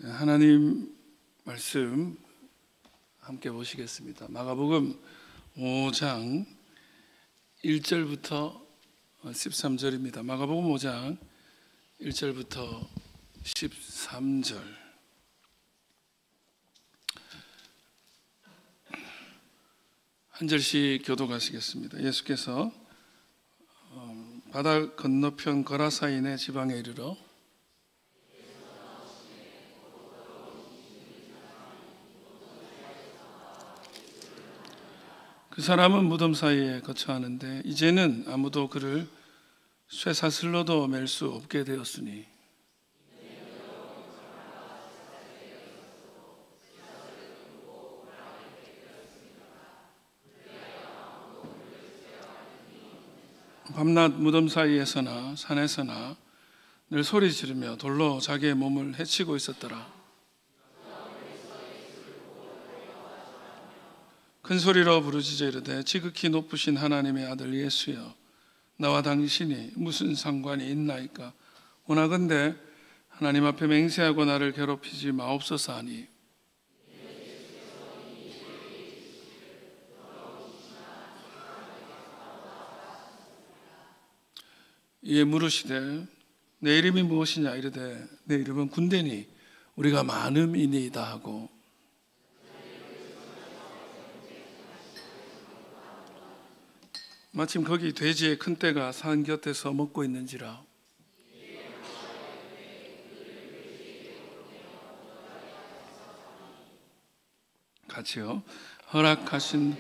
하나님 말씀 함께 보시겠습니다. 마가복음 5장 1절부터 13절입니다. 마가복음 5장 1절부터 13절. 한 절씩 교독하시겠습니다. 예수께서 바다 건너편 거라사인의 지방에 이르러 그 사람은 무덤 사이에 거처하는데 이제는 아무도 그를 쇠사슬로도 맬 수 없게 되었으니 밤낮 무덤 사이에서나 산에서나 늘 소리 지르며 돌로 자기의 몸을 해치고 있었더라. 큰 소리로 부르짖어 이르되 지극히 높으신 하나님의 아들 예수여, 나와 당신이 무슨 상관이 있나이까? 원하건대 하나님 앞에 맹세하고 나를 괴롭히지 마옵소서 하니, 이에 물으시되 내 이름이 무엇이냐? 이르되 내 이름은 군대니 우리가 많음이니이다 하고, 마침 거기 돼지의 큰 떼가 산 곁에서 먹고 있는지라. 같이요. 허락하신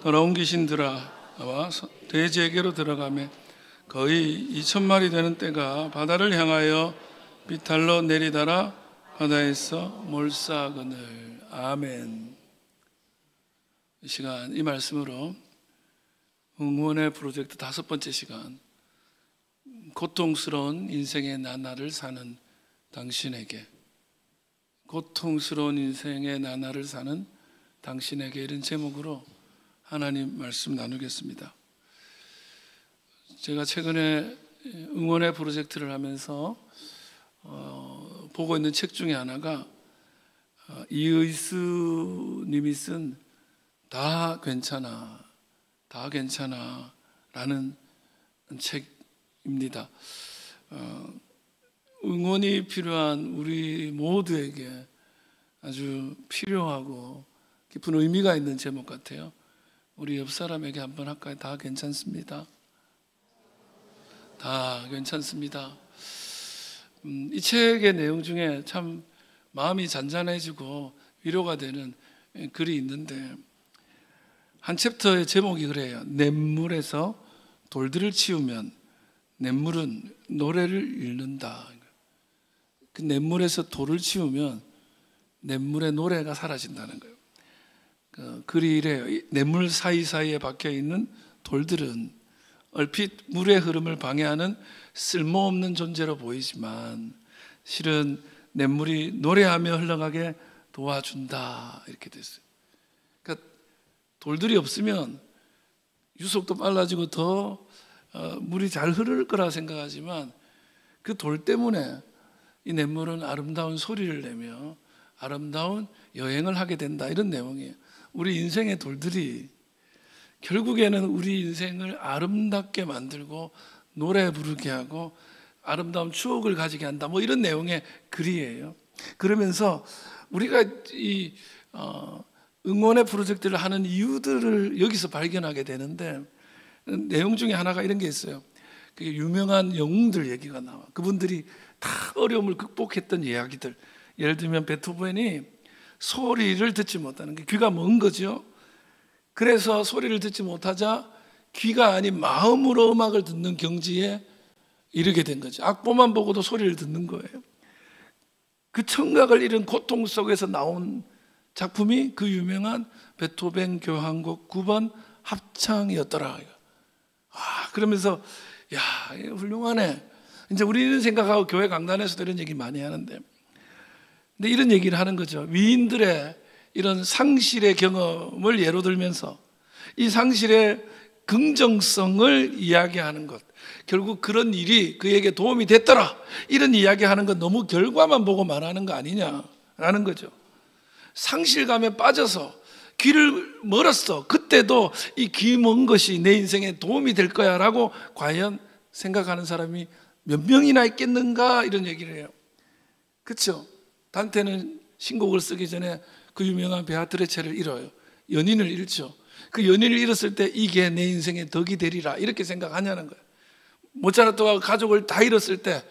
더러운 귀신들아 나와 돼지에게로 들어가매 거의 2,000마리 되는 떼가 바다를 향하여 비탈로 내리다라 바다에서 몰사거늘. 아멘. 이 시간 이 말씀으로 응원의 프로젝트 5번째 시간, 고통스러운 인생의 나날을 사는 당신에게, 고통스러운 인생의 나날을 사는 당신에게, 이런 제목으로 하나님 말씀 나누겠습니다. 제가 최근에 응원의 프로젝트를 하면서 보고 있는 책 중에 하나가 이의수 님이 쓴 다 괜찮아 라는 책입니다. 응원이 필요한 우리 모두에게 아주 필요하고 깊은 의미가 있는 제목 같아요. 우리 옆 사람에게 한번 할까요? 다 괜찮습니다. 다 괜찮습니다. 이 책의 내용 중에 참 마음이 잔잔해지고 위로가 되는 글이 있는데, 한 챕터의 제목이 그래요. 냇물에서 돌들을 치우면 냇물은 노래를 잃는다. 그 냇물에서 돌을 치우면 냇물의 노래가 사라진다는 거예요. 그 글이 이래요. 냇물 사이사이에 박혀있는 돌들은 얼핏 물의 흐름을 방해하는 쓸모없는 존재로 보이지만 실은 냇물이 노래하며 흘러가게 도와준다. 이렇게 됐어요. 돌들이 없으면 유속도 빨라지고 더 물이 잘 흐를 거라 생각하지만 그 돌 때문에 이 냇물은 아름다운 소리를 내며 아름다운 여행을 하게 된다. 이런 내용이에요. 우리 인생의 돌들이 결국에는 우리 인생을 아름답게 만들고 노래 부르게 하고 아름다운 추억을 가지게 한다. 뭐 이런 내용의 글이에요. 그러면서 우리가 이 응원의 프로젝트를 하는 이유들을 여기서 발견하게 되는데, 내용 중에 하나가 이런 게 있어요. 그게 유명한 영웅들 얘기가 나와. 그분들이 다 어려움을 극복했던 이야기들. 예를 들면 베토벤이 소리를 듣지 못하는 게, 귀가 먼 거죠. 그래서 소리를 듣지 못하자 귀가 아닌 마음으로 음악을 듣는 경지에 이르게 된 거죠. 악보만 보고도 소리를 듣는 거예요. 그 청각을 잃은 고통 속에서 나온 작품이 그 유명한 베토벤 교향곡 9번 합창이었더라. 그러면서 야, 훌륭하네. 이제 우리는 생각하고 교회 강단에서도 이런 얘기 많이 하는데, 근데 이런 얘기를 하는 거죠. 위인들의 이런 상실의 경험을 예로 들면서 이 상실의 긍정성을 이야기하는 것, 결국 그런 일이 그에게 도움이 됐더라, 이런 이야기하는 건 너무 결과만 보고 말하는 거 아니냐라는 거죠. 상실감에 빠져서 길을 멀었어. 그때도 이 길 먼 것이 내 인생에 도움이 될 거야 라고 과연 생각하는 사람이 몇 명이나 있겠는가, 이런 얘기를 해요. 그렇죠? 단테는 신곡을 쓰기 전에 그 유명한 베아트레체를 잃어요. 연인을 잃죠. 그 연인을 잃었을 때 이게 내 인생의 덕이 되리라, 이렇게 생각하냐는 거예요. 모차르트가 가족을 다 잃었을 때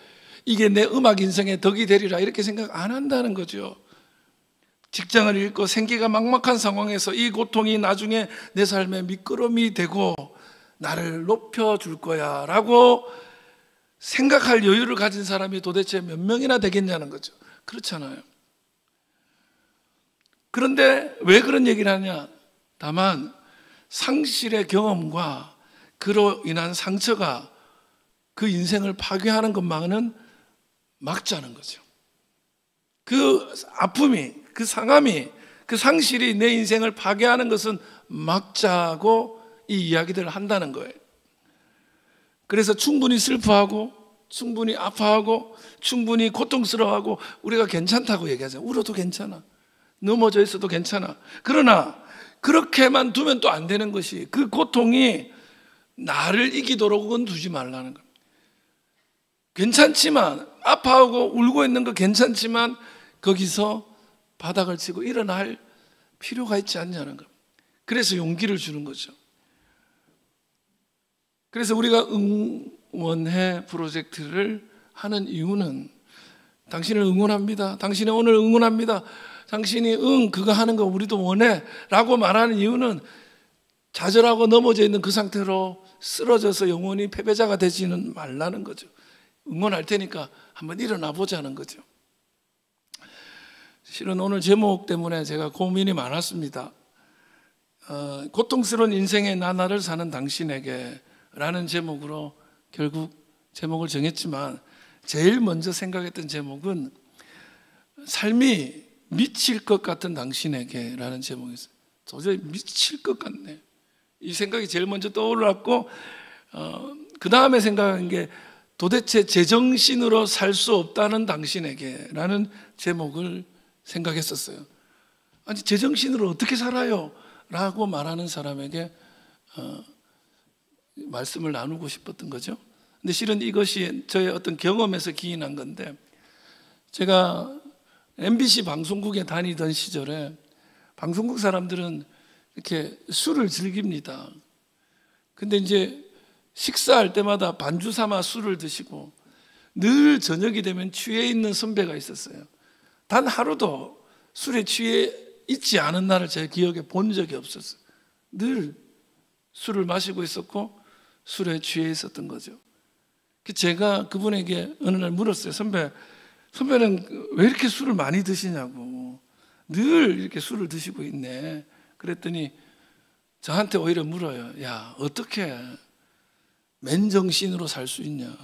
이게 내 음악 인생의 덕이 되리라, 이렇게 생각 안 한다는 거죠. 직장을 잃고 생계가 막막한 상황에서 이 고통이 나중에 내 삶의 미끄럼이 되고 나를 높여줄 거야 라고 생각할 여유를 가진 사람이 도대체 몇 명이나 되겠냐는 거죠. 그렇잖아요. 그런데 왜 그런 얘기를 하냐? 다만 상실의 경험과 그로 인한 상처가 그 인생을 파괴하는 것만은 막자는 거죠. 그 아픔이, 그 상함이, 그 상실이 내 인생을 파괴하는 것은 막자고 이 이야기들을 한다는 거예요. 그래서 충분히 슬퍼하고, 충분히 아파하고, 충분히 고통스러워하고, 우리가 괜찮다고 얘기하잖아요. 울어도 괜찮아, 넘어져 있어도 괜찮아. 그러나 그렇게만 두면 또 안 되는 것이, 그 고통이 나를 이기도록은 두지 말라는 거예요. 괜찮지만, 아파하고 울고 있는 거 괜찮지만 거기서 바닥을 치고 일어날 필요가 있지 않냐는 거예요. 그래서 용기를 주는 거죠. 그래서 우리가 응원해 프로젝트를 하는 이유는, 당신을 응원합니다, 당신이 오늘 응원합니다, 당신이 그거 하는 거 우리도 원해 라고 말하는 이유는, 좌절하고 넘어져 있는 그 상태로 쓰러져서 영원히 패배자가 되지는 말라는 거죠. 응원할 테니까 한번 일어나 보자는 거죠. 실은 오늘 제목 때문에 제가 고민이 많았습니다. 고통스러운 인생의 나날을 사는 당신에게 라는 제목으로 결국 제목을 정했지만, 제일 먼저 생각했던 제목은 삶이 미칠 것 같은 당신에게 라는 제목이었어요. 도저히 미칠 것 같네, 이 생각이 제일 먼저 떠올랐고, 그 다음에 생각한 게 도대체 제정신으로 살 수 없다는 당신에게 라는 제목을 생각했었어요. 아니, 제정신으로 어떻게 살아요? 라고 말하는 사람에게 말씀을 나누고 싶었던 거죠. 근데 실은 이것이 저의 어떤 경험에서 기인한 건데, 제가 MBC 방송국에 다니던 시절에 방송국 사람들은 이렇게 술을 즐깁니다. 근데 이제 식사할 때마다 반주 삼아 술을 드시고, 늘 저녁이 되면 취해 있는 선배가 있었어요. 단 하루도 술에 취해 있지 않은 날을 제 기억에 본 적이 없었어요. 늘 술을 마시고 있었고 술에 취해 있었던 거죠. 제가 그분에게 어느 날 물었어요. 선배는 왜 이렇게 술을 많이 드시냐고. 늘 이렇게 술을 드시고 있네. 그랬더니 저한테 오히려 물어요. 야, 어떻게 맨정신으로 살 수 있냐?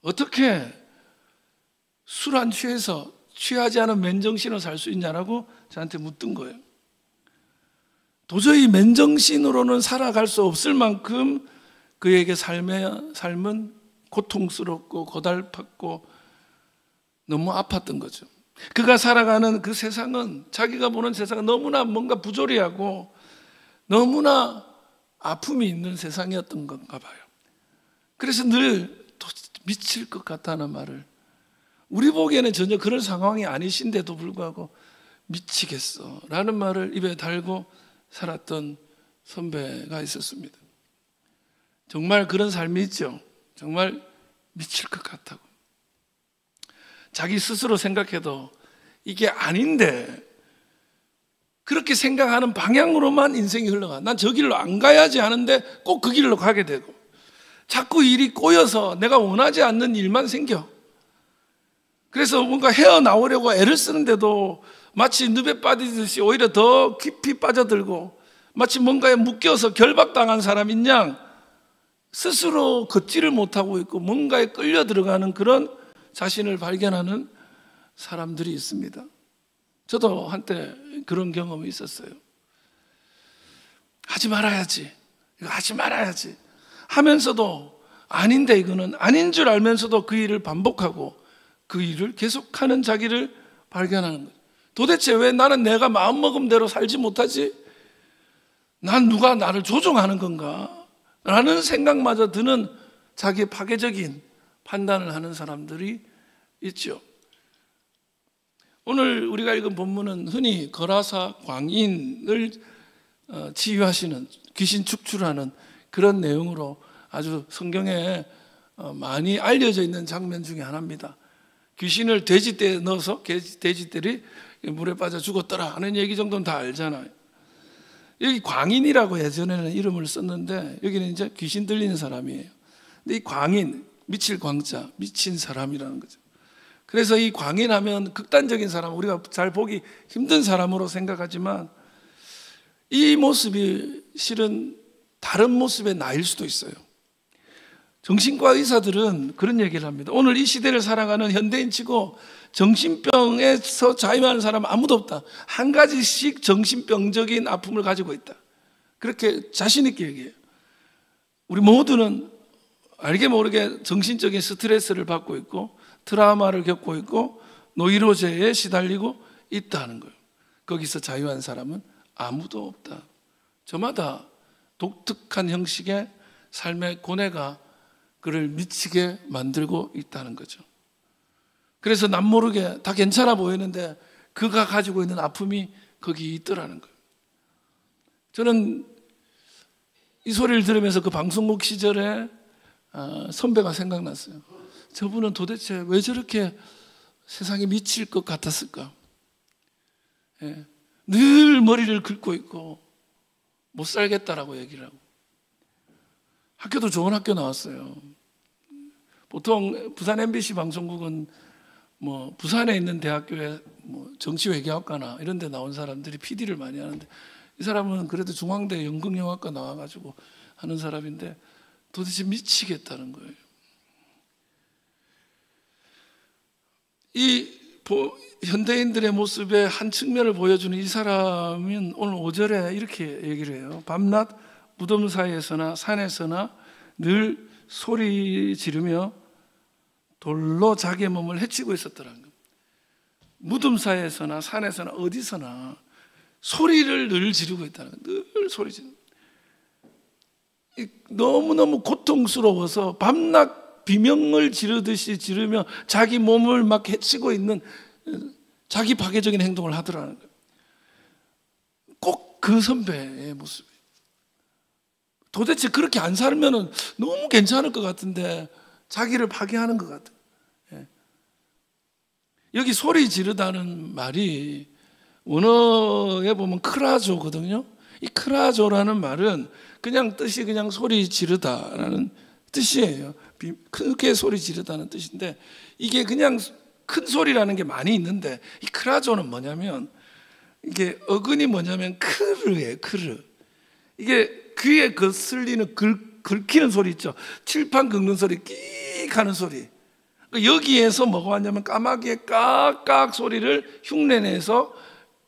어떻게 술 안 취해서 취하지 않은 맨정신으로 살 수 있냐라고 저한테 묻던 거예요. 도저히 맨정신으로는 살아갈 수 없을 만큼 그에게 삶은 고통스럽고 고달팠고 너무 아팠던 거죠. 그가 살아가는 그 세상은, 자기가 보는 세상은 너무나 뭔가 부조리하고 너무나 아픔이 있는 세상이었던 건가 봐요. 그래서 늘 미칠 것 같다는 말을, 우리 보기에는 전혀 그런 상황이 아니신데도 불구하고 미치겠어 라는 말을 입에 달고 살았던 선배가 있었습니다. 정말 그런 삶이 있죠. 정말 미칠 것 같다고, 자기 스스로 생각해도 이게 아닌데 그렇게 생각하는 방향으로만 인생이 흘러가. 난 저 길로 안 가야지 하는데 꼭 그 길로 가게 되고, 자꾸 일이 꼬여서 내가 원하지 않는 일만 생겨. 그래서 뭔가 헤어나오려고 애를 쓰는데도 마치 늪에 빠지듯이 오히려 더 깊이 빠져들고, 마치 뭔가에 묶여서 결박당한 사람인 양 스스로 걷지를 못하고 있고 뭔가에 끌려 들어가는 그런 자신을 발견하는 사람들이 있습니다. 저도 한때 그런 경험이 있었어요. 하지 말아야지, 이거 하지 말아야지 하면서도 아닌데 이거는 아닌 줄 알면서도 그 일을 반복하고 그 일을 계속하는 자기를 발견하는 거예요. 도대체 왜 나는 내가 마음먹음대로 살지 못하지? 난 누가 나를 조종하는 건가? 라는 생각마저 드는 자기의 파괴적인 판단을 하는 사람들이 있죠. 오늘 우리가 읽은 본문은 흔히 거라사 광인을 치유하시는, 귀신 축출하는 그런 내용으로 아주 성경에 많이 알려져 있는 장면 중에 하나입니다. 귀신을 돼지떼에 넣어서 돼지떼들이 물에 빠져 죽었더라 하는 얘기 정도는 다 알잖아요. 여기 광인이라고 예전에는 이름을 썼는데 여기는 이제 귀신 들리는 사람이에요. 근데 이 광인, 미칠 광자, 미친 사람이라는 거죠. 그래서 이 광인하면 극단적인 사람, 우리가 잘 보기 힘든 사람으로 생각하지만 이 모습이 실은 다른 모습의 나일 수도 있어요. 정신과 의사들은 그런 얘기를 합니다. 오늘 이 시대를 살아가는 현대인치고 정신병에서 자유하는 사람은 아무도 없다. 한 가지씩 정신병적인 아픔을 가지고 있다. 그렇게 자신 있게 얘기해요. 우리 모두는 알게 모르게 정신적인 스트레스를 받고 있고 트라우마를 겪고 있고 노이로제에 시달리고 있다는 거예요. 거기서 자유한 사람은 아무도 없다. 저마다 독특한 형식의 삶의 고뇌가 그를 미치게 만들고 있다는 거죠. 그래서 남모르게 다 괜찮아 보이는데 그가 가지고 있는 아픔이 거기 있더라는 거예요. 저는 이 소리를 들으면서 그 방송국 시절에 선배가 생각났어요. 저분은 도대체 왜 저렇게 세상에 미칠 것 같았을까? 예. 늘 머리를 긁고 있고 못 살겠다라고 얘기를 하고 학교도 좋은 학교 나왔어요. 보통 부산 MBC 방송국은 뭐 부산에 있는 대학교에 뭐 정치외교학과나 이런 데 나온 사람들이 PD를 많이 하는데 이 사람은 그래도 중앙대 연극영화과 나와가지고 하는 사람인데 도대체 미치겠다는 거예요. 이 현대인들의 모습의 한 측면을 보여주는 이 사람은 오늘 5절에 이렇게 얘기를 해요. 밤낮 무덤 사이에서나 산에서나 늘 소리 지르며 돌로 자기의 몸을 해치고 있었더라는 거예요. 무덤 사이에서나 산에서나 어디서나 소리를 늘 지르고 있다는 거예요. 늘 소리 지르고. 너무너무 고통스러워서 밤낮 비명을 지르듯이 지르며 자기 몸을 막 해치고 있는 자기 파괴적인 행동을 하더라는 거예요. 꼭 그 선배의 모습이에요. 도대체 그렇게 안 살면 너무 괜찮을 것 같은데 자기를 파괴하는 것 같아요. 예. 여기 소리 지르다는 말이 원어에 보면 크라조거든요. 이 크라조라는 말은 그냥 뜻이 그냥 소리 지르다라는 뜻이에요. 크게 소리 지르다는 뜻인데 이게 그냥 큰 소리라는 게 많이 있는데 이 크라조는 뭐냐면 이게 어근이 뭐냐면 크르예요. 크르. 이게 귀에 거슬리는 긁히는 소리 있죠. 칠판 긁는 소리, 끼익 하는 소리. 여기에서 뭐가 왔냐면 까마귀의 깍깍 소리를 흉내내서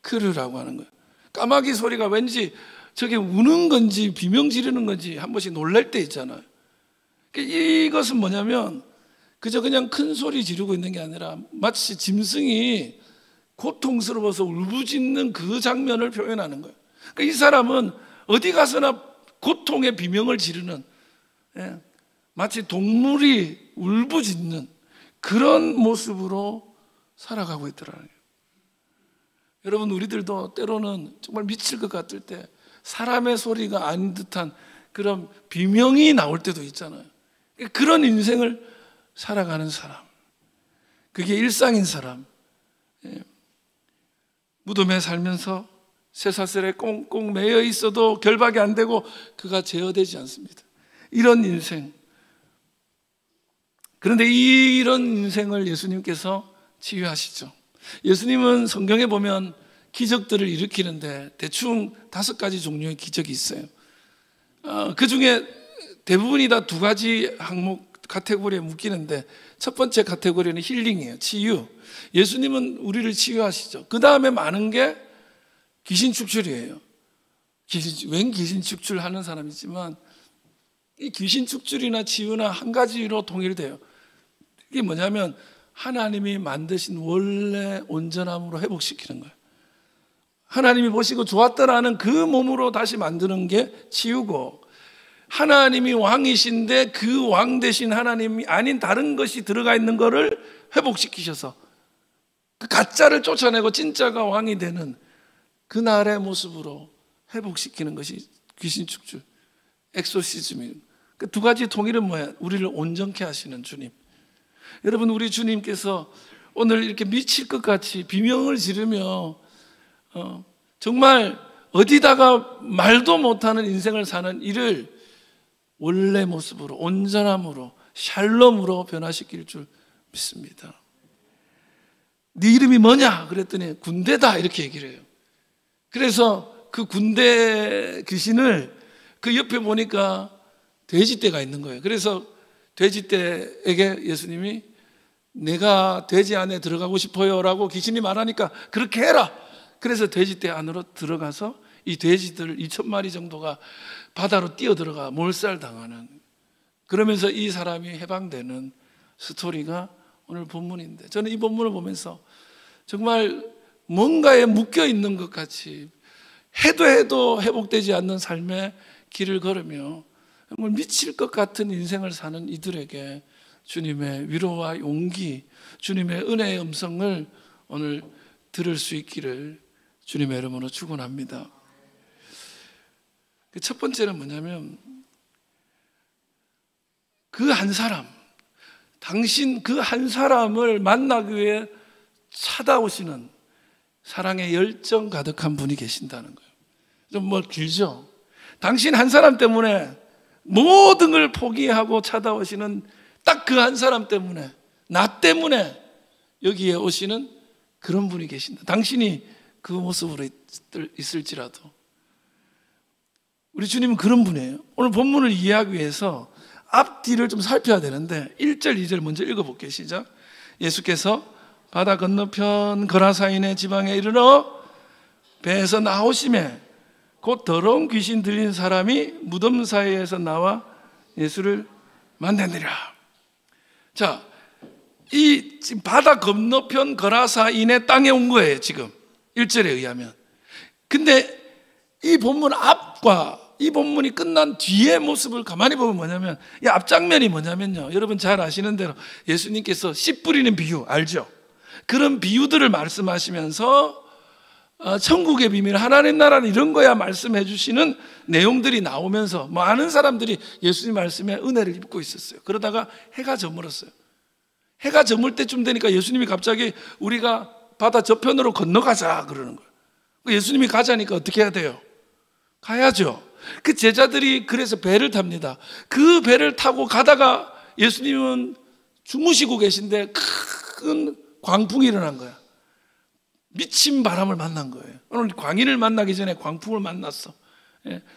크르라고 하는 거예요. 까마귀 소리가 왠지 저게 우는 건지 비명 지르는 건지 한 번씩 놀랄 때 있잖아요. 이것은 뭐냐면 그저 그냥 큰 소리 지르고 있는 게 아니라 마치 짐승이 고통스러워서 울부짖는 그 장면을 표현하는 거예요. 그러니까 이 사람은 어디 가서나 고통의 비명을 지르는, 마치 동물이 울부짖는 그런 모습으로 살아가고 있더라고요. 여러분, 우리들도 때로는 정말 미칠 것 같을 때 사람의 소리가 아닌 듯한 그런 비명이 나올 때도 있잖아요. 그런 인생을 살아가는 사람, 그게 일상인 사람, 무덤에 살면서 쇠사슬에 꽁꽁 매여 있어도 결박이 안 되고 그가 제어되지 않습니다. 이런 인생. 그런데 이런 인생을 예수님께서 치유하시죠. 예수님은 성경에 보면 기적들을 일으키는데 대충 5가지 종류의 기적이 있어요. 그 중에 대부분이 다 2가지 항목 카테고리에 묶이는데 첫 번째 카테고리는 힐링이에요. 치유. 예수님은 우리를 치유하시죠. 그 다음에 많은 게 귀신 축출이에요. 웬 귀신 축출하는 사람이지만 이 귀신 축줄이나 치유나 한 가지로 통일돼요. 이게 뭐냐면 하나님이 만드신 원래 온전함으로 회복시키는 거예요. 하나님이 보시고 좋았다라는 그 몸으로 다시 만드는 게 치유고, 하나님이 왕이신데 그 왕 대신 하나님이 아닌 다른 것이 들어가 있는 거를 회복시키셔서 그 가짜를 쫓아내고 진짜가 왕이 되는 그날의 모습으로 회복시키는 것이 귀신 축줄, 엑소시즘입니다. 그 두 가지 통일은 뭐야? 우리를 온전케 하시는 주님. 여러분, 우리 주님께서 오늘 이렇게 미칠 것 같이 비명을 지르며 정말 어디다가 말도 못하는 인생을 사는 이를 원래 모습으로, 온전함으로, 샬롬으로 변화시킬 줄 믿습니다. 네 이름이 뭐냐? 그랬더니 군대다, 이렇게 얘기를 해요. 그래서 그 군대 귀신을 그 옆에 보니까 돼지떼가 있는 거예요. 그래서 돼지떼에게 예수님이 내가 돼지 안에 들어가고 싶어요 라고 귀신이 말하니까 그렇게 해라. 그래서 돼지떼 안으로 들어가서 이 돼지들 2,000마리 정도가 바다로 뛰어들어가 몰살당하는, 그러면서 이 사람이 해방되는 스토리가 오늘 본문인데, 저는 이 본문을 보면서 정말 뭔가에 묶여있는 것 같이 해도 회복되지 않는 삶의 길을 걸으며 정말 미칠 것 같은 인생을 사는 이들에게 주님의 위로와 용기, 주님의 은혜의 음성을 오늘 들을 수 있기를 주님의 이름으로 축원합니다. 첫 번째는 뭐냐면 그 한 사람, 당신 그 한 사람을 만나기 위해 찾아오시는 사랑의 열정 가득한 분이 계신다는 거예요. 좀 뭐 길죠? 당신 한 사람 때문에 모든 걸 포기하고 찾아오시는 딱 그 한 사람 때문에, 나 때문에 여기에 오시는 그런 분이 계신다. 당신이 그 모습으로 있을지라도 우리 주님은 그런 분이에요. 오늘 본문을 이해하기 위해서 앞뒤를 좀 살펴야 되는데 1절, 2절 먼저 읽어볼게요. 시작. 예수께서 바다 건너편 거라사인의 지방에 이르러 배에서 나오심에 곧 더러운 귀신 들린 사람이 무덤 사이에서 나와 예수를 만나니라. 자, 이 지금 바다 건너편 거라사인의 땅에 온 거예요, 지금 1절에 의하면. 근데 이 본문 앞과 이 본문이 끝난 뒤의 모습을 가만히 보면 뭐냐면, 이 앞장면이 뭐냐면요, 여러분 잘 아시는 대로 예수님께서 씨 뿌리는 비유 알죠? 그런 비유들을 말씀하시면서 천국의 비밀, 하나님 나라는 이런 거야 말씀해 주시는 내용들이 나오면서 많은 사람들이 예수님 말씀에 은혜를 입고 있었어요. 그러다가 해가 저물었어요. 해가 저물 때쯤 되니까 예수님이 갑자기 우리가 바다 저편으로 건너가자 그러는 거예요. 예수님이 가자니까 어떻게 해야 돼요? 가야죠. 그 제자들이 그래서 배를 탑니다. 그 배를 타고 가다가 예수님은 주무시고 계신데 큰 광풍이 일어난 거야. 미친 바람을 만난 거예요. 오늘 광인을 만나기 전에 광풍을 만났어.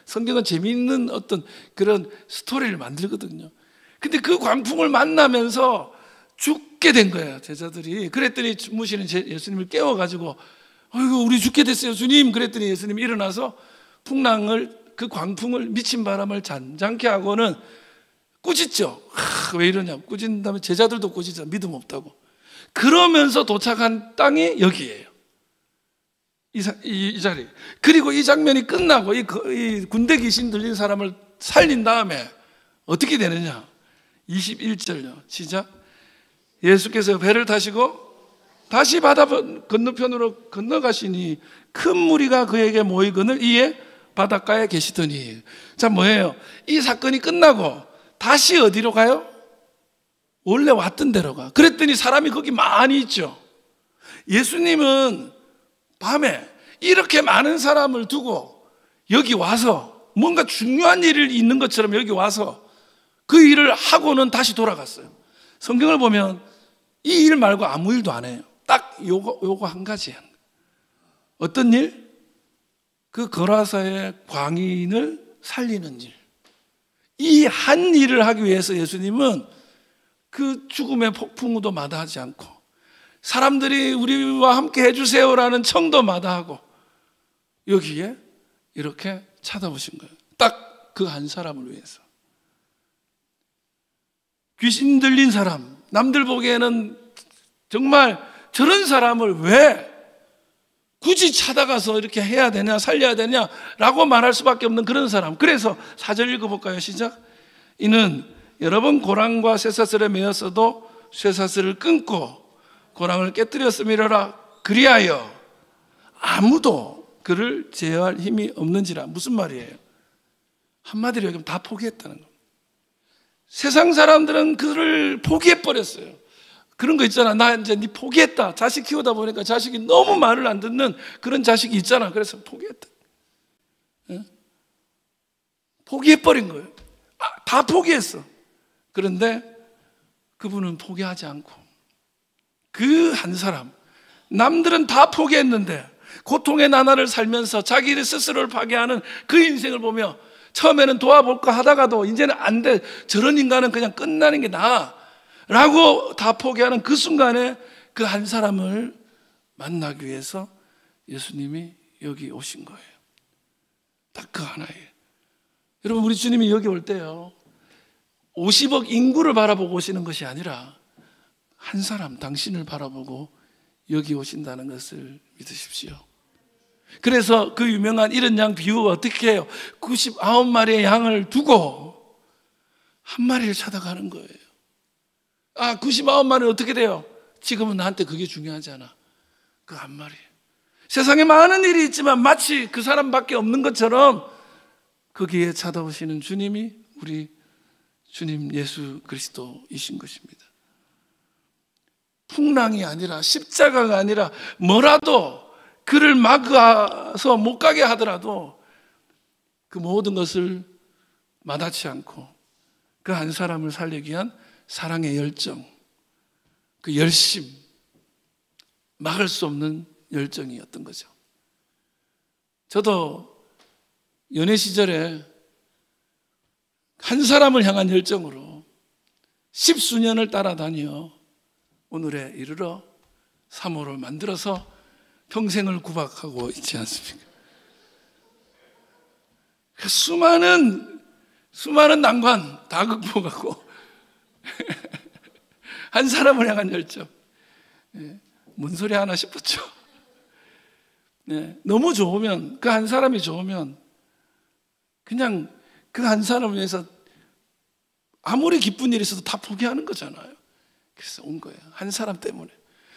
성경은 재미있는 어떤 그런 스토리를 만들거든요. 근데 그 광풍을 만나면서 죽게 된 거예요, 제자들이. 그랬더니 주무시는 예수님을 깨워가지고 아이고 우리 죽게 됐어요 주님. 그랬더니 예수님이 일어나서 풍랑을, 그 광풍을, 미친 바람을 잔잔케 하고는 꾸짖죠. 왜 이러냐, 꾸짖는 다음에 제자들도 꾸짖죠. 믿음 없다고. 그러면서 도착한 땅이 여기예요, 이 자리. 그리고 이 장면이 끝나고 이 군대 귀신 들린 사람을 살린 다음에 어떻게 되느냐, 21절요 시작. 예수께서 배를 타시고 다시 바다 건너편으로 건너가시니 큰 무리가 그에게 모이거늘 이에 바닷가에 계시더니. 자, 뭐예요? 이 사건이 끝나고 다시 어디로 가요? 원래 왔던 데로 가. 그랬더니 사람이 거기 많이 있죠. 예수님은 밤에 이렇게 많은 사람을 두고 여기 와서 뭔가 중요한 일이 있는 것처럼 여기 와서 그 일을 하고는 다시 돌아갔어요. 성경을 보면 이 일 말고 아무 일도 안 해요. 딱 요거 한 가지야. 어떤 일? 그 거라사의 광인을 살리는 일. 이 한 일을 하기 위해서 예수님은 그 죽음의 폭풍우도 마다하지 않고, 사람들이 우리와 함께 해주세요라는 청도 마다하고 여기에 이렇게 찾아오신 거예요. 딱 그 한 사람을 위해서. 귀신 들린 사람, 남들 보기에는 정말 저런 사람을 왜 굳이 찾아가서 이렇게 해야 되냐, 살려야 되냐라고 말할 수밖에 없는 그런 사람. 그래서 4절 읽어볼까요? 시작. 이는 여러 번 고랑과 쇠사슬에 매였어도 쇠사슬을 끊고 고랑을 깨뜨렸음이라. 그리하여 아무도 그를 제어할 힘이 없는지라. 무슨 말이에요? 한마디로 얘기하면 다 포기했다는 겁니다. 세상 사람들은 그를 포기해버렸어요. 그런 거 있잖아. 나 이제 네 포기했다. 자식 키우다 보니까 자식이 너무 말을 안 듣는 그런 자식이 있잖아. 그래서 포기했다. 예? 포기해버린 거예요. 다 포기했어. 그런데 그분은 포기하지 않고 그 한 사람, 남들은 다 포기했는데 고통의 나날을 살면서 자기 스스로를 파괴하는 그 인생을 보며 처음에는 도와볼까 하다가도 이제는 안 돼. 저런 인간은 그냥 끝나는 게 나아. 라고 다 포기하는 그 순간에 그 한 사람을 만나기 위해서 예수님이 여기 오신 거예요. 딱 그 하나예요. 여러분, 우리 주님이 여기 올 때요, 50억 인구를 바라보고 오시는 것이 아니라 한 사람, 당신을 바라보고 여기 오신다는 것을 믿으십시오. 그래서 그 유명한 이른 양 비유가 어떻게 해요? 99마리의 양을 두고 한 마리를 찾아가는 거예요. 99마리는 어떻게 돼요? 지금은 나한테 그게 중요하지 않아. 그 한 마리. 세상에 많은 일이 있지만 마치 그 사람밖에 없는 것처럼 거기에 찾아오시는 주님이 우리 주님 예수 그리스도이신 것입니다. 풍랑이 아니라, 십자가가 아니라 뭐라도 그를 막아서 못 가게 하더라도 그 모든 것을 마다치 않고 그 한 사람을 살리기 위한 사랑의 열정, 그 열심, 막을 수 없는 열정이었던 거죠. 저도 연애 시절에 한 사람을 향한 열정으로 10수년을 따라다녀 오늘에 이르러 3호를 만들어서 평생을 구박하고 있지 않습니까? 수많은 난관 다 극복하고 한 사람을 향한 열정. 뭔 소리 하나 싶었죠. 너무 좋으면, 그 한 사람이 좋으면 그냥 그 한 사람을 위해서 아무리 기쁜 일이 있어도 다 포기하는 거잖아요. 그래서 온 거예요. 한 사람 때문에.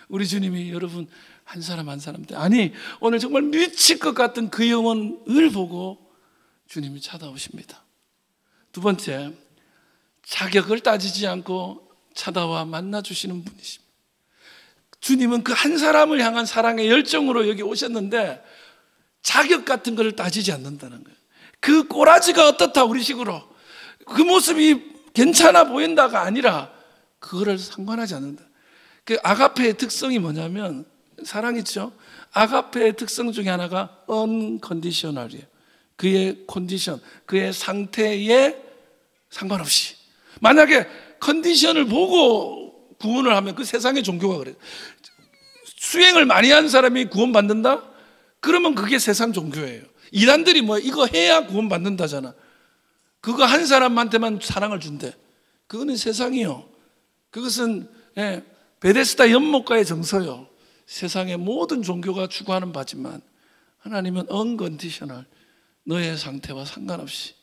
우리 주님이 여러분 한 사람 때문에, 아니 오늘 정말 미칠 것 같은 그 영혼을 보고 주님이 찾아오십니다. 두 번째, 자격을 따지지 않고 찾아와 만나주시는 분이십니다. 주님은 그 한 사람을 향한 사랑의 열정으로 여기 오셨는데 자격 같은 걸 따지지 않는다는 거예요. 그 꼬라지가 어떻다 우리식으로, 그 모습이 괜찮아 보인다가 아니라 그거를 상관하지 않는다. 그 아가페의 특성이 뭐냐면, 사랑이죠. 아가페의 특성 중에 하나가 unconditional이에요. 그의 컨디션, 그의 상태에 상관없이. 만약에 컨디션을 보고 구원을 하면, 그 세상의 종교가 그래요. 수행을 많이 한 사람이 구원받는다? 그러면 그게 세상 종교예요. 이단들이 뭐 이거 해야 구원받는다잖아. 그거 한 사람한테만 사랑을 준대. 그거는 세상이요. 그것은 베데스다 연못가의 정서요. 세상의 모든 종교가 추구하는 바지만 하나님은 unconditional, 너의 상태와 상관없이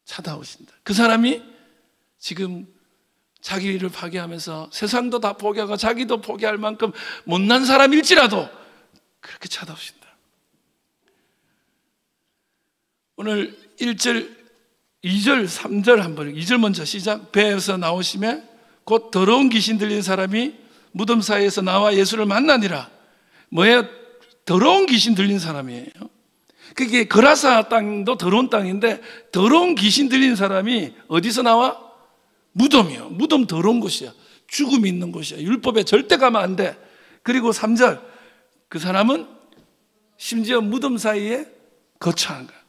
찾아오신다. 그 사람이 지금 자기를 파괴하면서 세상도 다 포기하고 자기도 포기할 만큼 못난 사람일지라도 그렇게 찾아오신다. 오늘 1절, 2절, 3절 한번, 2절 먼저 시작. 배에서 나오심에 곧 더러운 귀신 들린 사람이 무덤 사이에서 나와 예수를 만나니라. 뭐예요? 더러운 귀신 들린 사람이에요. 그게 거라사 땅도 더러운 땅인데, 더러운 귀신 들린 사람이 어디서 나와? 무덤이요. 무덤 더러운 곳이야. 죽음이 있는 곳이야. 율법에 절대 가면 안 돼. 그리고 3절, 그 사람은 심지어 무덤 사이에 거처한 거야.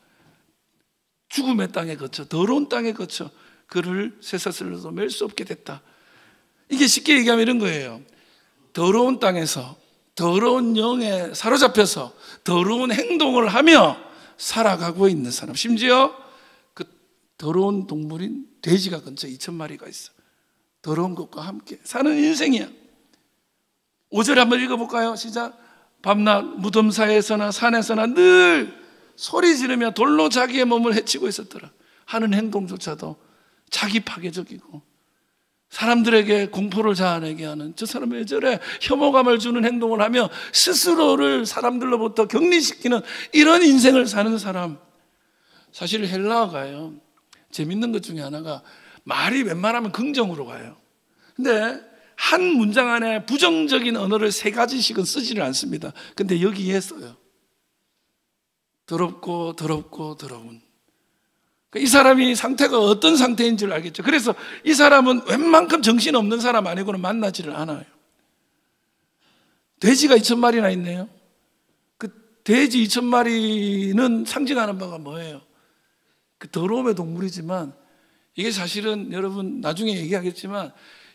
죽음의 땅에 거쳐, 더러운 땅에 거쳐 그를 쇠사슬로도 맬 수 없게 됐다. 이게 쉽게 얘기하면 이런 거예요. 더러운 땅에서 더러운 영에 사로잡혀서 더러운 행동을 하며 살아가고 있는 사람, 심지어 그 더러운 동물인 돼지가 근처에 2,000마리가 있어. 더러운 것과 함께 사는 인생이야. 5절 한번 읽어볼까요? 시작. 밤낮 무덤 사이에서나 산에서나 늘 소리 지르며 돌로 자기의 몸을 해치고 있었더라. 하는 행동조차도 자기 파괴적이고 사람들에게 공포를 자아내게 하는, 저 사람 왜 저래, 혐오감을 주는 행동을 하며 스스로를 사람들로부터 격리시키는 이런 인생을 사는 사람. 사실 헬라어가요, 재밌는 것 중에 하나가 말이 웬만하면 긍정으로 가요. 근데 한 문장 안에 부정적인 언어를 3가지씩은 쓰지를 않습니다. 근데 여기에 써요. 더럽고 더럽고 더러운. 이 사람이 상태가 어떤 상태인 줄 알겠죠. 그래서 이 사람은 웬만큼 정신없는 사람 아니고는 만나지를 않아요. 돼지가 2,000마리나 있네요. 그 돼지 2,000마리는 상징하는 바가 뭐예요? 그 더러움의 동물이지만 이게 사실은 여러분 나중에 얘기하겠지만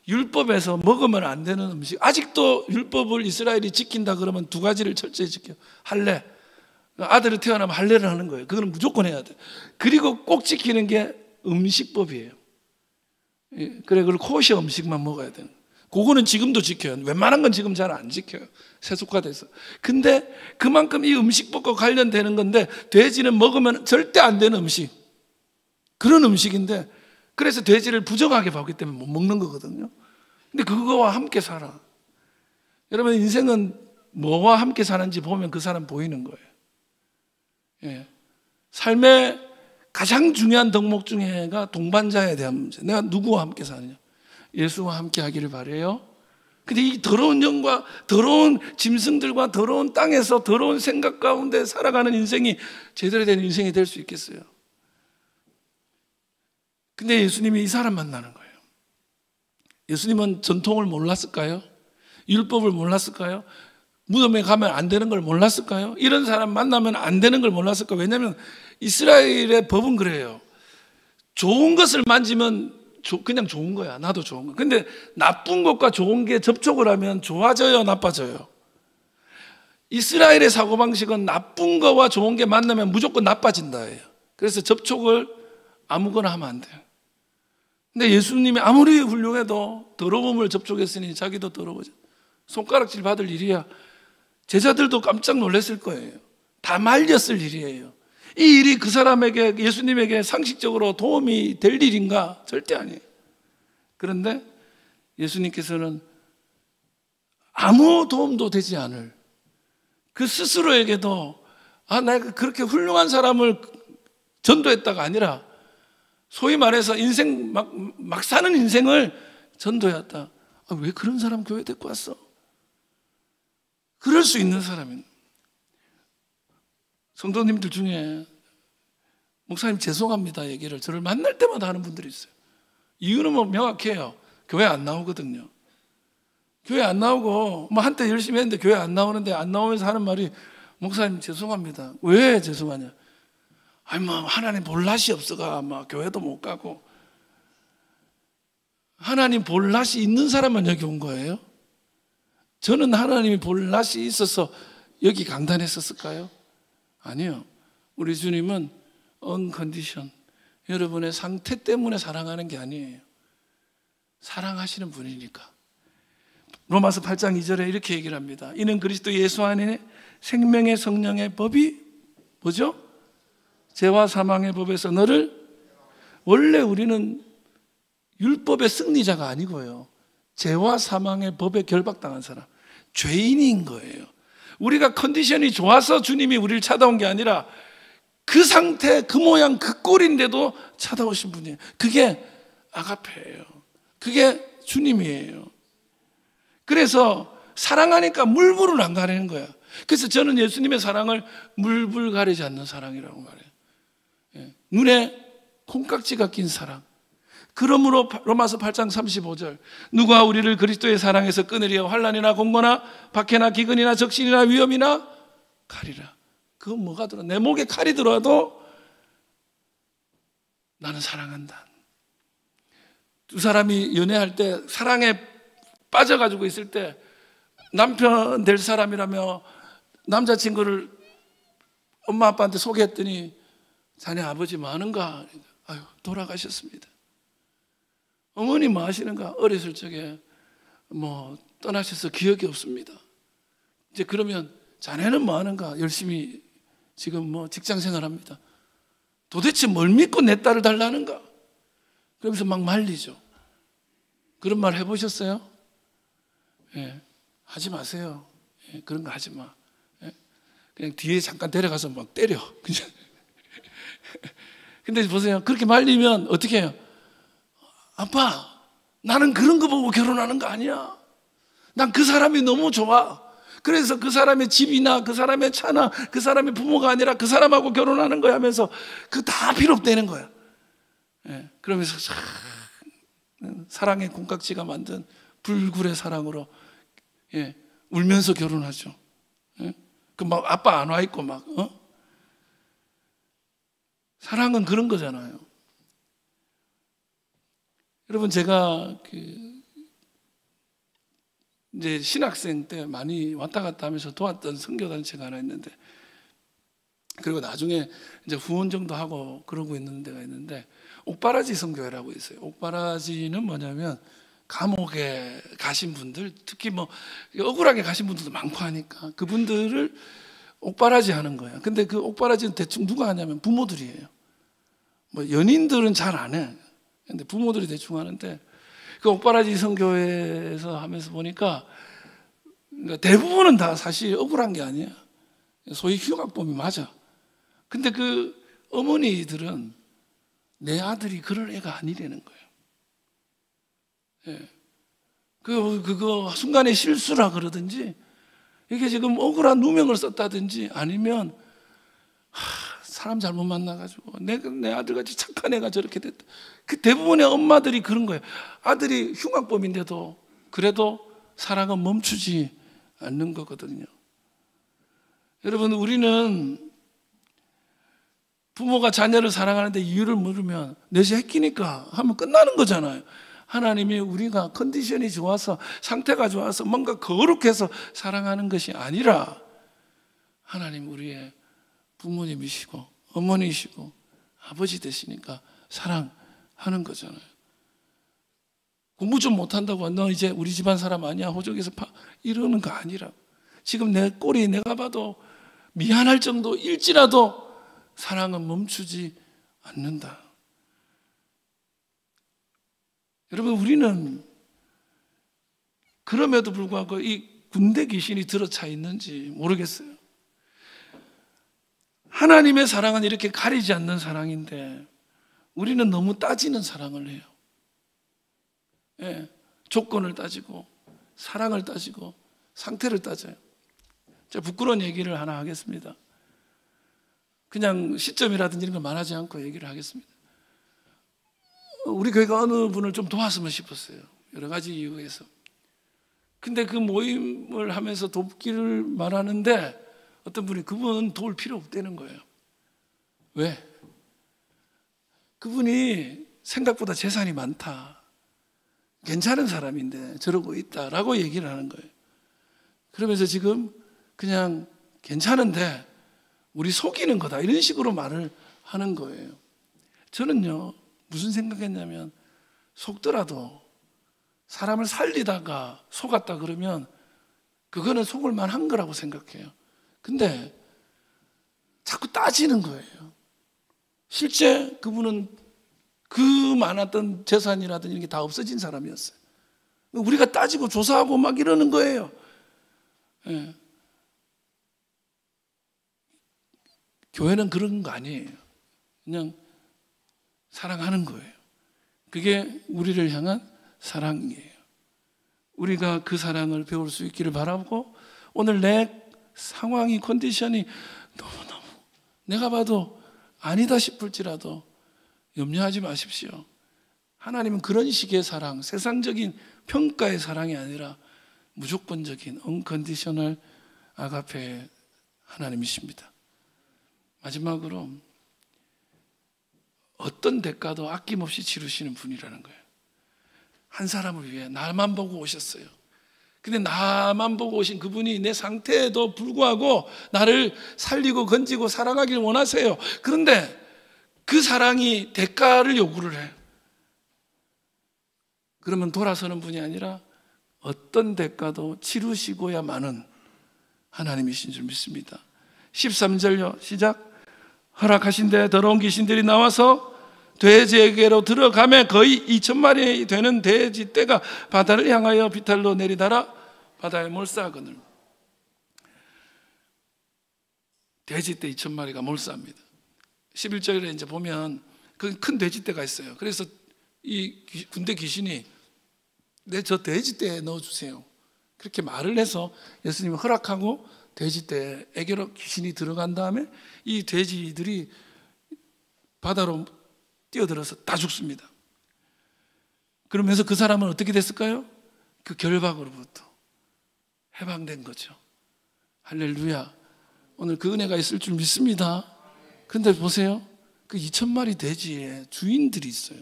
율법에서 먹으면 안 되는 음식, 아직도 율법을 이스라엘이 지킨다 그러면 2가지를 철저히 지켜요. 할례, 아들이 태어나면 할례를 하는 거예요. 그거는 무조건 해야 돼. 그리고 꼭 지키는 게 음식법이에요. 그래, 그걸 코시어 음식만 먹어야 되는 거예요. 그거는 지금도 지켜요. 웬만한 건 지금 잘 안 지켜요, 세속화돼서. 근데 그만큼 이 음식법과 관련되는 건데, 돼지는 먹으면 절대 안 되는 음식, 그런 음식인데, 그래서 돼지를 부정하게 봤기 때문에 못 먹는 거거든요. 근데 그거와 함께 살아. 여러분, 인생은 뭐와 함께 사는지 보면 그 사람 보이는 거예요. 예. 삶의 가장 중요한 덕목 중에가 동반자에 대한 문제. 내가 누구와 함께 사느냐? 예수와 함께 하기를 바라요. 근데 이 더러운 영과 더러운 짐승들과 더러운 땅에서 더러운 생각 가운데 살아가는 인생이 제대로 된 인생이 될 수 있겠어요? 근데 예수님이 이 사람 만나는 거예요. 예수님은 전통을 몰랐을까요? 율법을 몰랐을까요? 무덤에 가면 안 되는 걸 몰랐을까요? 이런 사람 만나면 안 되는 걸 몰랐을까요? 왜냐하면 이스라엘의 법은 그래요. 좋은 것을 만지면 그냥 좋은 거야. 나도 좋은 거. 근데 나쁜 것과 좋은 게 접촉을 하면 좋아져요, 나빠져요? 이스라엘의 사고방식은 나쁜 거와 좋은 게 만나면 무조건 나빠진다예요. 그래서 접촉을 아무거나 하면 안 돼요. 근데 예수님이 아무리 훌륭해도 더러움을 접촉했으니 자기도 더러워져. 손가락질 받을 일이야. 제자들도 깜짝 놀랐을 거예요. 다 말렸을 일이에요. 이 일이 그 사람에게, 예수님에게 상식적으로 도움이 될 일인가? 절대 아니에요. 그런데 예수님께서는 아무 도움도 되지 않을, 그 스스로에게도 내가 그렇게 훌륭한 사람을 전도했다가 아니라 소위 말해서 인생 막 사는 인생을 전도했다. 왜 그런 사람 교회 데리고 왔어? 그럴 수 있는 사람입니다. 성도님들 중에 목사님 죄송합니다 얘기를 저를 만날 때마다 하는 분들이 있어요. 이유는 뭐 명확해요. 교회 안 나오거든요. 교회 안 나오고 뭐 한때 열심히 했는데 교회 안 나오는데, 안 나오면서 하는 말이, 목사님 죄송합니다. 왜 죄송하냐? 아니 뭐 하나님 볼 낯이 없어가 막 교회도 못 가고. 하나님 볼 낯이 있는 사람만 여기 온 거예요? 저는 하나님이 볼 낯이 있어서 여기 강단했었을까요? 아니요. 우리 주님은 언컨디션, 여러분의 상태 때문에 사랑하는 게 아니에요. 사랑하시는 분이니까. 로마서 8장 2절에 이렇게 얘기를 합니다. 이는 그리스도 예수 안에 생명의 성령의 법이 뭐죠? 죄와 사망의 법에서 너를, 원래 우리는 율법의 승리자가 아니고요, 죄와 사망의 법에 결박당한 사람, 죄인인 거예요. 우리가 컨디션이 좋아서 주님이 우리를 찾아온 게 아니라 그 상태, 그 모양, 그 꼴인데도 찾아오신 분이에요. 그게 아가페예요. 그게 주님이에요. 그래서 사랑하니까 물불을 안 가리는 거야. 그래서 저는 예수님의 사랑을 물불 가리지 않는 사랑이라고 말해요. 눈에 콩깍지가 낀 사랑. 그러므로 로마서 8장 35절, 누가 우리를 그리스도의 사랑에서 끊으리요? 환난이나 공고나 박해나 기근이나 적신이나 위험이나 칼이라. 그건 뭐가 들어? 내 목에 칼이 들어와도 나는 사랑한다. 두 사람이 연애할 때, 사랑에 빠져가지고 있을 때, 남편 될 사람이라며 남자친구를 엄마 아빠한테 소개했더니 자네 아버지 많은가? 아유, 돌아가셨습니다. 어머니 뭐 하시는가? 어렸을 적에 뭐 떠나셔서 기억이 없습니다. 이제 그러면 자네는 뭐 하는가? 열심히 지금 뭐 직장 생활합니다. 도대체 뭘 믿고 내 딸을 달라는가? 그러면서 막 말리죠. 그런 말 해보셨어요? 예, 하지 마세요. 예, 그런 거 하지 마. 예, 그냥 뒤에 잠깐 데려가서 막 때려. 그냥. 근데 보세요. 그렇게 말리면 어떻게 해요? 아빠, 나는 그런 거 보고 결혼하는 거 아니야. 난 그 사람이 너무 좋아. 그래서 그 사람의 집이나 그 사람의 차나 그 사람의 부모가 아니라 그 사람하고 결혼하는 거야 하면서 그 다 필요 없다는 거야. 예, 그러면서 사랑의 콩깍지가 만든 불굴의 사랑으로 예, 울면서 결혼하죠. 예? 그 막 아빠 안 와 있고 막 사랑은 그런 거잖아요. 여러분 제가 이제 신학생 때 많이 왔다 갔다 하면서 도왔던 선교단체가 하나 있는데, 그리고 나중에 이제 후원 정도 하고 그러고 있는 데가 있는데, 옥바라지 선교회라고 있어요. 옥바라지는 뭐냐면 감옥에 가신 분들, 특히 뭐 억울하게 가신 분들도 많고 하니까 그분들을 옥바라지 하는 거예요. 근데 그 옥바라지는 대충 누가 하냐면 부모들이에요. 뭐 연인들은 잘 안 해. 근데 부모들이 대충 하는데, 그 옥바라지 선교회에서 하면서 보니까 그러니까 대부분은 다 사실 억울한 게 아니야. 소위 흉악범이 맞아. 근데 그 어머니들은 내 아들이 그럴 애가 아니라는 거예요. 예. 그거 순간의 실수라 그러든지, 이게 지금 억울한 누명을 썼다든지, 아니면 사람 잘못 만나가지고 내 아들같이 착한 애가 저렇게 됐다. 그 대부분의 엄마들이 그런 거예요. 아들이 흉악범인데도 그래도 사랑은 멈추지 않는 거거든요. 여러분, 우리는 부모가 자녀를 사랑하는데 이유를 물으면 내 새끼니까 하면 끝나는 거잖아요. 하나님이 우리가 컨디션이 좋아서, 상태가 좋아서, 뭔가 거룩해서 사랑하는 것이 아니라, 하나님 우리의 부모님이시고 어머니이시고 아버지 되시니까 사랑하는 거잖아요. 공부 좀 못한다고 너 이제 우리 집안 사람 아니야, 호적에서 이러는 거 아니라, 지금 내 꼴이 내가 봐도 미안할 정도일지라도 사랑은 멈추지 않는다. 여러분, 우리는 그럼에도 불구하고 이 군대 귀신이 들어차 있는지 모르겠어요. 하나님의 사랑은 이렇게 가리지 않는 사랑인데 우리는 너무 따지는 사랑을 해요. 예, 조건을 따지고 사랑을 따지고 상태를 따져요. 제가 부끄러운 얘기를 하나 하겠습니다. 그냥 시점이라든지 이런 거 말하지 않고 얘기를 하겠습니다. 우리 교회가 어느 분을 좀 도왔으면 싶었어요. 여러 가지 이유에서. 근데 그 모임을 하면서 돕기를 말하는데 어떤 분이 그분 도울 필요 없다는 거예요. 왜? 그분이 생각보다 재산이 많다, 괜찮은 사람인데 저러고 있다라고 얘기를 하는 거예요. 그러면서 지금 그냥 괜찮은데 우리 속이는 거다, 이런 식으로 말을 하는 거예요. 저는요, 무슨 생각했냐면, 속더라도 사람을 살리다가 속았다 그러면 그거는 속을 만한 거라고 생각해요. 근데 자꾸 따지는 거예요. 실제 그분은 그 많았던 재산이라든지 이런 게 다 없어진 사람이었어요. 우리가 따지고 조사하고 막 이러는 거예요. 예. 교회는 그런 거 아니에요. 그냥 사랑하는 거예요. 그게 우리를 향한 사랑이에요. 우리가 그 사랑을 배울 수 있기를 바라고, 오늘 내 상황이, 컨디션이 너무너무 내가 봐도 아니다 싶을지라도 염려하지 마십시오. 하나님은 그런 식의 사랑, 세상적인 평가의 사랑이 아니라 무조건적인 언컨디셔널 아가페의 하나님이십니다. 마지막으로 어떤 대가도 아낌없이 치르시는 분이라는 거예요. 한 사람을 위해 나만 보고 오셨어요. 근데 나만 보고 오신 그분이 내 상태에도 불구하고 나를 살리고 건지고 사랑하길 원하세요. 그런데 그 사랑이 대가를 요구를 해요. 그러면 돌아서는 분이 아니라 어떤 대가도 치르시고야 마는 하나님이신 줄 믿습니다. 13절요, 시작. 허락하신데 더러운 귀신들이 나와서 돼지에게로 들어가매 거의 2,000마리 되는 돼지 떼가 바다를 향하여 비탈로 내리달아 바다에 몰사하거늘. 돼지 떼 2,000마리가 몰사합니다. 11절에 이제 보면 그 큰 돼지 떼가 있어요. 그래서 이 군대 귀신이 저 돼지 떼에 넣어주세요, 그렇게 말을 해서 예수님이 허락하고 돼지 떼에게로 귀신이 들어간 다음에 이 돼지들이 바다로 뛰어들어서 다 죽습니다. 그러면서 그 사람은 어떻게 됐을까요? 그 결박으로부터 해방된 거죠. 할렐루야. 오늘 그 은혜가 있을 줄 믿습니다. 근데 보세요, 그 2,000마리 돼지에 주인들이 있어요.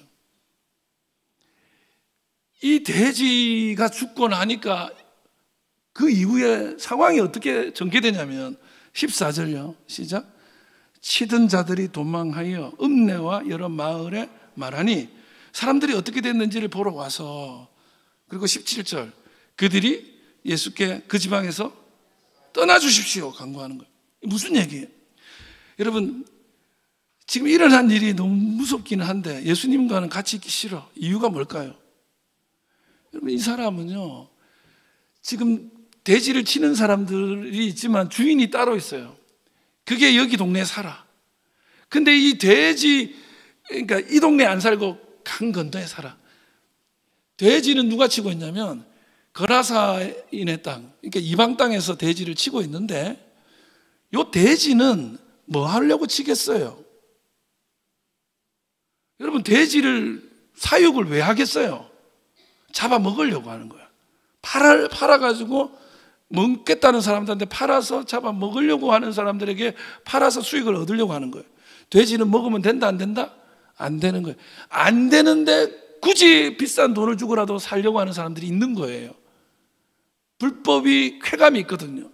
이 돼지가 죽고 나니까 그 이후에 상황이 어떻게 전개되냐면 14절요, 시작. 치던 자들이 도망하여 읍내와 여러 마을에 말하니 사람들이 어떻게 됐는지를 보러 와서, 그리고 17절, 그들이 예수께 그 지방에서 떠나주십시오 간구하는 거예요. 무슨 얘기예요? 여러분, 지금 일어난 일이 너무 무섭기는 한데 예수님과는 같이 있기 싫어. 이유가 뭘까요? 여러분, 이 사람은요, 지금 돼지를 치는 사람들이 있지만 주인이 따로 있어요. 그게 여기 동네에 살아. 근데 이 돼지, 그러니까 이 동네에 안 살고 강 건너에 살아. 돼지는 누가 치고 있냐면 거라사인의 땅, 그러니까 이방 땅에서 돼지를 치고 있는데, 요 돼지는 뭐 하려고 치겠어요? 여러분, 돼지를 사육을 왜 하겠어요? 잡아 먹으려고 하는 거야. 팔아가지고 먹겠다는 사람들한테 팔아서 잡아 먹으려고 하는 사람들에게 팔아서 수익을 얻으려고 하는 거예요. 돼지는 먹으면 된다, 안 된다? 안 되는 거예요. 안 되는데 굳이 비싼 돈을 주고라도 살려고 하는 사람들이 있는 거예요. 불법이 쾌감이 있거든요.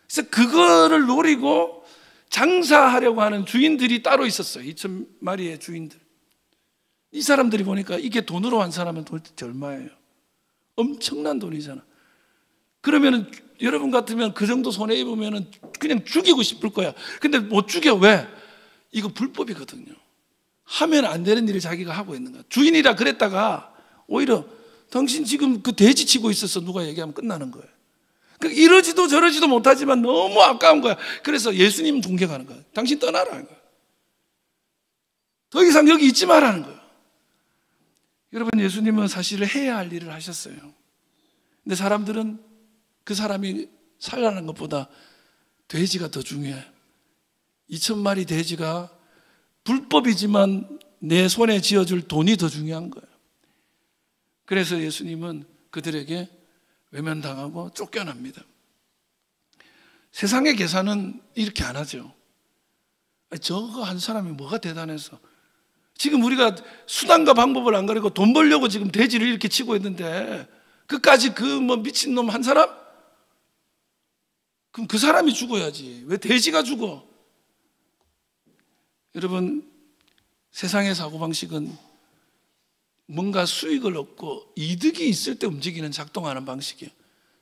그래서 그거를 노리고 장사하려고 하는 주인들이 따로 있었어요. 2,000마리의 주인들. 이 사람들이 보니까 이게 돈으로 한 사람은 도대체 얼마예요? 엄청난 돈이잖아. 그러면 여러분 같으면 그 정도 손해 입으면 그냥 죽이고 싶을 거야. 근데 못 죽여. 왜? 이거 불법이거든요. 하면 안 되는 일을 자기가 하고 있는 거야. 주인이라 그랬다가 오히려 당신 지금 그 돼지 치고 있어서 누가 얘기하면 끝나는 거예요. 그러니까 이러지도 저러지도 못하지만 너무 아까운 거야. 그래서 예수님 공격하는 거야. 당신 떠나라는 거야. 더 이상 여기 있지 말라는 거야. 여러분, 예수님은 사실 해야 할 일을 하셨어요. 근데 사람들은 그 사람이 살라는 것보다 돼지가 더 중요해요. 2,000마리 돼지가 불법이지만 내 손에 쥐어줄 돈이 더 중요한 거예요. 그래서 예수님은 그들에게 외면당하고 쫓겨납니다. 세상의 계산은 이렇게 안 하죠. 저거 한 사람이 뭐가 대단해서, 지금 우리가 수단과 방법을 안 가리고 돈 벌려고 지금 돼지를 이렇게 치고 있는데 끝까지 그 뭐 미친놈 한 사람? 그럼 그 사람이 죽어야지. 왜 돼지가 죽어? 여러분, 세상의 사고방식은 뭔가 수익을 얻고 이득이 있을 때 움직이는, 작동하는 방식이에요.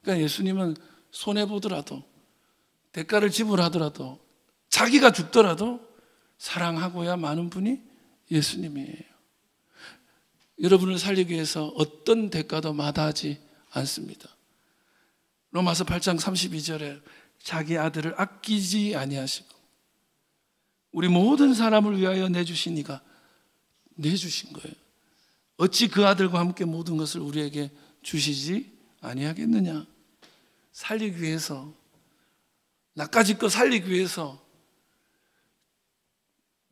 그러니까 예수님은 손해보더라도, 대가를 지불하더라도, 자기가 죽더라도 사랑하고야 마는 분이 예수님이에요. 여러분을 살리기 위해서 어떤 대가도 마다하지 않습니다. 로마서 8장 32절에 자기 아들을 아끼지 아니하시고 우리 모든 사람을 위하여 내주신 이가 내주신 거예요. 어찌 그 아들과 함께 모든 것을 우리에게 주시지 아니하겠느냐. 살리기 위해서, 나까지 거 살리기 위해서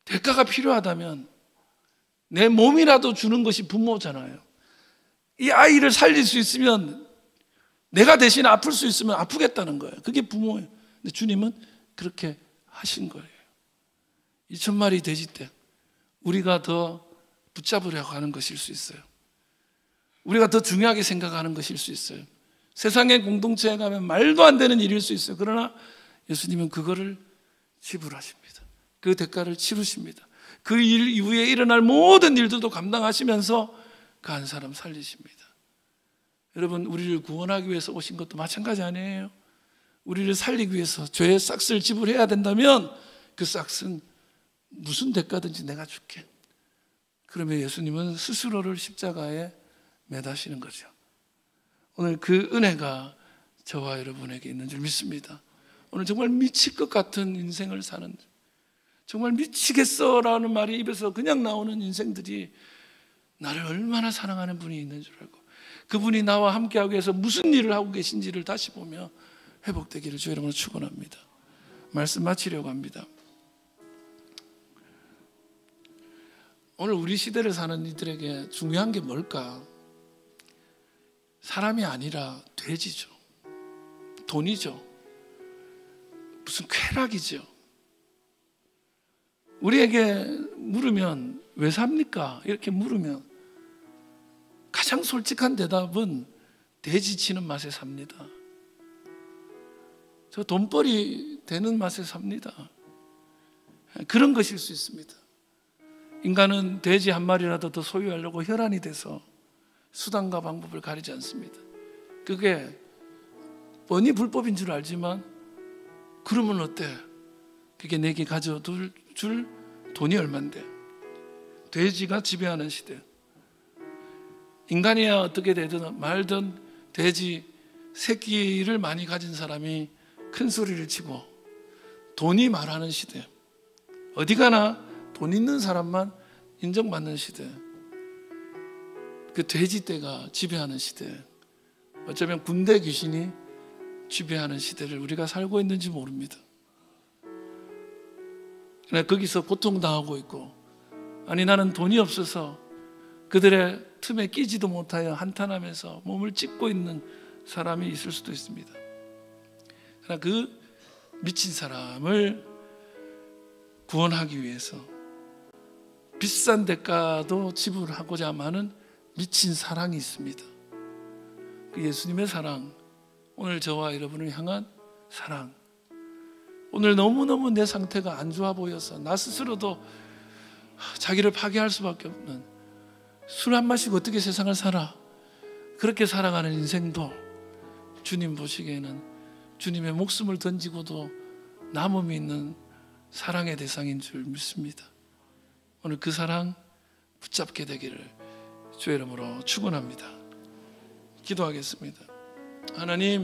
대가가 필요하다면 내 몸이라도 주는 것이 부모잖아요. 이 아이를 살릴 수 있으면, 내가 대신 아플 수 있으면 아프겠다는 거예요. 그게 부모예요. 근데 주님은 그렇게 하신 거예요. 2,000마리 돼지 때 우리가 더 붙잡으려고 하는 것일 수 있어요. 우리가 더 중요하게 생각하는 것일 수 있어요. 세상의 공동체에 가면 말도 안 되는 일일 수 있어요. 그러나 예수님은 그거를 지불하십니다. 그 대가를 치르십니다. 그 일 이후에 일어날 모든 일들도 감당하시면서 그 한 사람 살리십니다. 여러분, 우리를 구원하기 위해서 오신 것도 마찬가지 아니에요? 우리를 살리기 위해서 죄의 싹스를 지불해야 된다면 그 싹스는 무슨 대가든지 내가 줄게. 그러면 예수님은 스스로를 십자가에 매다시는 거죠. 오늘 그 은혜가 저와 여러분에게 있는 줄 믿습니다. 오늘 정말 미칠 것 같은 인생을 사는, 정말 미치겠어라는 말이 입에서 그냥 나오는 인생들이 나를 얼마나 사랑하는 분이 있는 줄 알고 그분이 나와 함께하기 위해서 무슨 일을 하고 계신지를 다시 보며 회복되기를 주의 이름으로 축원합니다. 말씀 마치려고 합니다. 오늘 우리 시대를 사는 이들에게 중요한 게 뭘까? 사람이 아니라 돼지죠. 돈이죠. 무슨 쾌락이죠. 우리에게 물으면 왜 삽니까? 이렇게 물으면 가장 솔직한 대답은 돼지 치는 맛에 삽니다. 저 돈벌이 되는 맛에 삽니다. 그런 것일 수 있습니다. 인간은 돼지 한 마리라도 더 소유하려고 혈안이 돼서 수단과 방법을 가리지 않습니다. 그게 뻔히 불법인 줄 알지만 그러면 어때? 그게 내게 가져둘 줄 돈이 얼만데. 돼지가 지배하는 시대. 인간이야 어떻게 되든 말든 돼지 새끼를 많이 가진 사람이 큰 소리를 치고 돈이 말하는 시대. 어디 가나 돈 있는 사람만 인정받는 시대. 그 돼지떼가 지배하는 시대. 어쩌면 군대 귀신이 지배하는 시대를 우리가 살고 있는지 모릅니다. 그러나 거기서 고통당하고 있고, 아니 나는 돈이 없어서 그들의 틈에 끼지도 못하여 한탄하면서 몸을 찢고 있는 사람이 있을 수도 있습니다. 그러나 그 미친 사람을 구원하기 위해서 비싼 대가도 지불하고자 하는 미친 사랑이 있습니다. 그 예수님의 사랑, 오늘 저와 여러분을 향한 사랑. 오늘 너무너무 내 상태가 안 좋아 보여서 나 스스로도 자기를 파괴할 수밖에 없는, 술 한 마시고 어떻게 세상을 살아, 그렇게 살아가는 인생도 주님 보시기에는 주님의 목숨을 던지고도 남음이 있는 사랑의 대상인 줄 믿습니다. 오늘 그 사랑 붙잡게 되기를 주의 이름으로 축원합니다. 기도하겠습니다. 하나님,